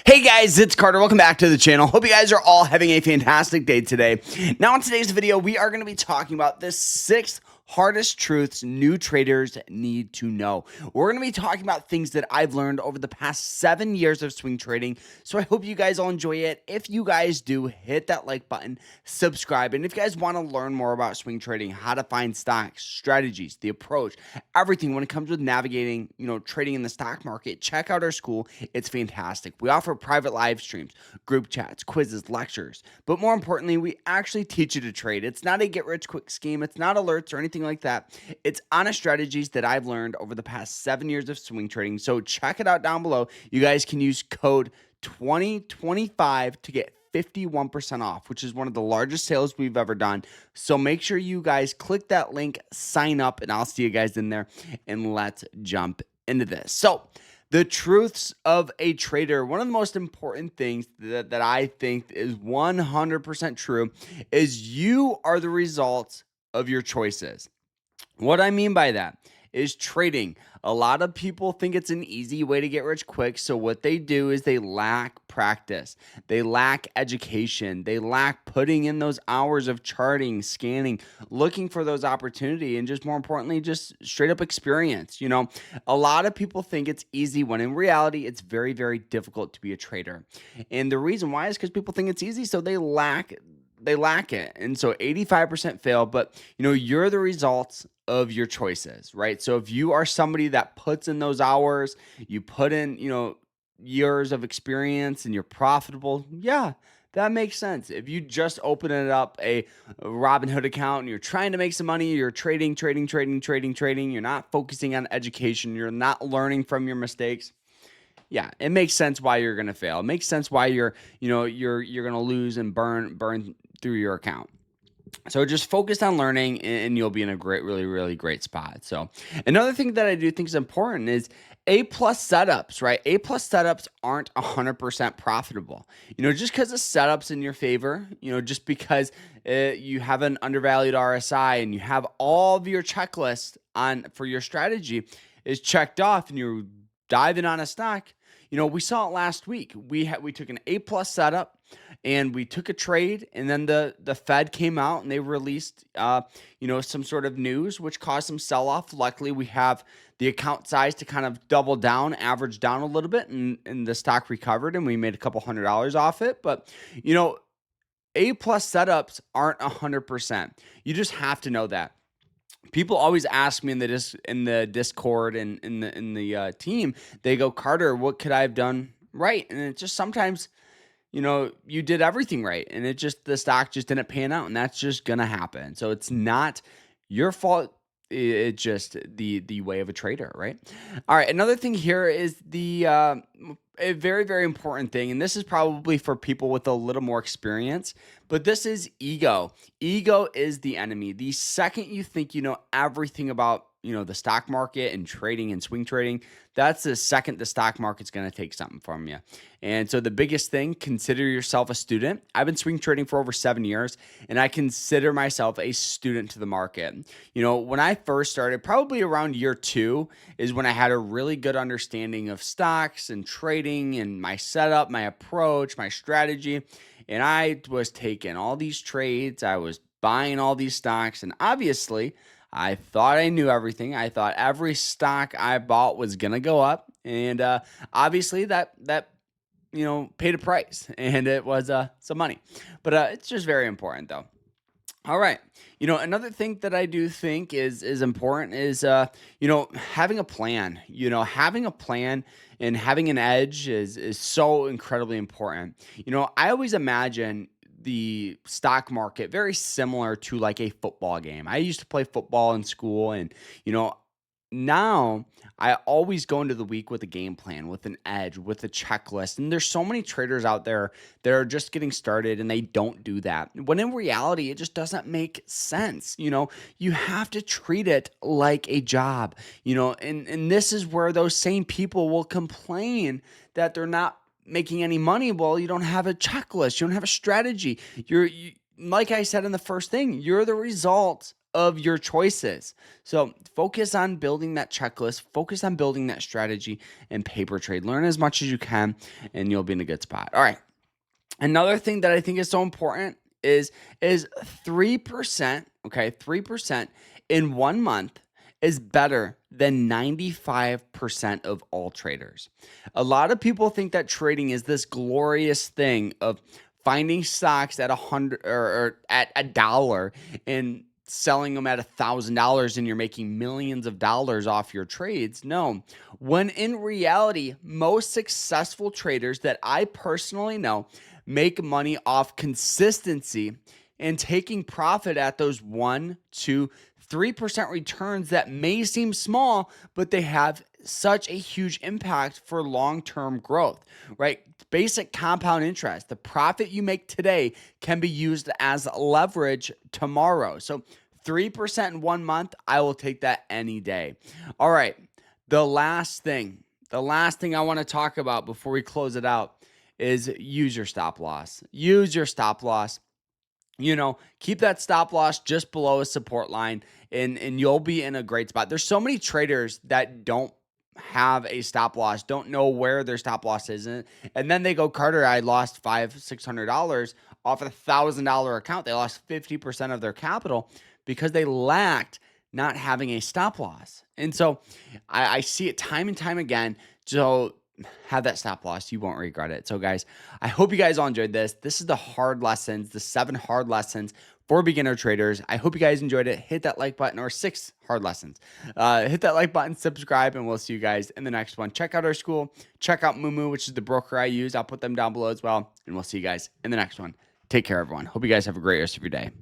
Hey guys, it's Carter. Welcome back to the channel. Hope you guys are all having a fantastic day today. Now in today's video, we are going to be talking about the 6 hardest truths new traders need to know. We're going to be talking about things that I've learned over the past 7 years of swing trading. So I hope you guys all enjoy it. If you guys do, hit that like button, subscribe. And if you guys want to learn more about swing trading, how to find stocks, strategies, the approach, everything when it comes with navigating, trading in the stock market, check out our school. It's fantastic. We offer private live streams, group chats, quizzes, lectures, but more importantly, we actually teach you to trade. It's not a get-rich-quick scheme. It's not alerts or anything like that. It's honest strategies that I've learned over the past 7 years of swing trading. So check it out down below. You guys can use code 2025 to get 51% off, which is one of the largest sales we've ever done. So make sure you guys click that link, sign up, and I'll see you guys in there. And let's jump into this. So the truths of a trader, one of the most important things that I think is 100% true is you are the result of your choices. What I mean by that is trading. A lot of people think it's an easy way to get rich quick. So what they do is they lack practice. They lack education. They lack putting in those hours of charting, scanning, looking for those opportunities, and just more importantly, just straight up experience. A lot of people think it's easy when in reality, it's very, very difficult to be a trader. And the reason why is because people think it's easy. So they lack it. And so 85% fail, but you're the results of your choices, right? So if you are somebody that puts in those hours, you put in, years of experience and you're profitable, yeah, that makes sense. If you just open it up a Robinhood account and you're trying to make some money, you're trading, you're not focusing on education, you're not learning from your mistakes. Yeah, it makes sense why you're going to fail. It makes sense why you're going to lose and burn through your account. So just focus on learning and you'll be in a really great spot. So another thing that I do think is important is A+ setups, right? A+ setups aren't 100% profitable. Just because the setup's in your favor, just because you have an undervalued RSI and you have all of your checklist for your strategy is checked off and you're diving on a stock. We saw it last week. We took an A+ setup and we took a trade, and then the Fed came out and they released some sort of news which caused some sell-off. Luckily, we have the account size to kind of double down, average down a little bit, and the stock recovered and we made a couple $100 off it. But A+ setups aren't 100%. You just have to know that. People always ask me in the Discord and in the team, they go, Carter, what could I have done right? And it's just sometimes, you did everything right, and the stock just didn't pan out, and that's just gonna happen. So it's not your fault. It's just the way of a trader, right? All right. Another thing here is a very, very important thing, and this is probably for people with a little more experience, but this is ego. Ego is the enemy. The second you think you know everything about the stock market and trading and swing trading, that's the second the stock market's going to take something from you. And so the biggest thing, consider yourself a student. I've been swing trading for over 7 years, and I consider myself a student to the market. When I first started, probably around year 2 is when I had a really good understanding of stocks and trading and my setup, my approach, my strategy. And I was taking all these trades. I was buying all these stocks, and obviously I thought I knew everything. I thought every stock I bought was going to go up. And obviously that paid a price, and it was some money. But it's just very important, though. All right. Another thing that I do think is important is, having a plan. Having a plan and having an edge is so incredibly important. I always imagine the stock market very similar to like a football game. I used to play football in school, and now I always go into the week with a game plan, with an edge, with a checklist. And there's so many traders out there that are just getting started and they don't do that. When in reality, it just doesn't make sense. You have to treat it like a job, and this is where those same people will complain that they're not making any money. Well, you don't have a checklist. You don't have a strategy. Like I said in the first thing, you're the result of your choices. So focus on building that checklist, focus on building that strategy and paper trade. Learn as much as you can and you'll be in a good spot. All right. Another thing that I think is so important is 3%, okay? 3% in 1 month is better than 95% of all traders. A lot of people think that trading is this glorious thing of finding stocks at 100 or at $1 and selling them at $1,000 and you're making millions of dollars off your trades. No, when in reality, most successful traders that I personally know make money off consistency and taking profit at those 1, 2, 3% returns that may seem small, but they have such a huge impact for long-term growth, right? Basic compound interest. The profit you make today can be used as leverage tomorrow. So 3% in 1 month, I will take that any day. All right. The last thing I want to talk about before we close it out is use your stop loss. Use your stop loss. Keep that stop loss just below a support line and you'll be in a great spot. There's so many traders that don't have a stop loss, don't know where their stop loss is. And then they go, Carter, I lost $600 off a $1,000 account. They lost 50% of their capital because they lacked not having a stop loss. And so I see it time and time again. So have that stop loss. You won't regret it. So guys, I hope you guys all enjoyed this. This is the hard lessons, the 7 hard lessons for beginner traders. I hope you guys enjoyed it. Hit that like button, or 6 hard lessons. Hit that like button, subscribe, and we'll see you guys in the next one. Check out our school. Check out MOOMOO, which is the broker I use. I'll put them down below as well. And we'll see you guys in the next one. Take care, everyone. Hope you guys have a great rest of your day.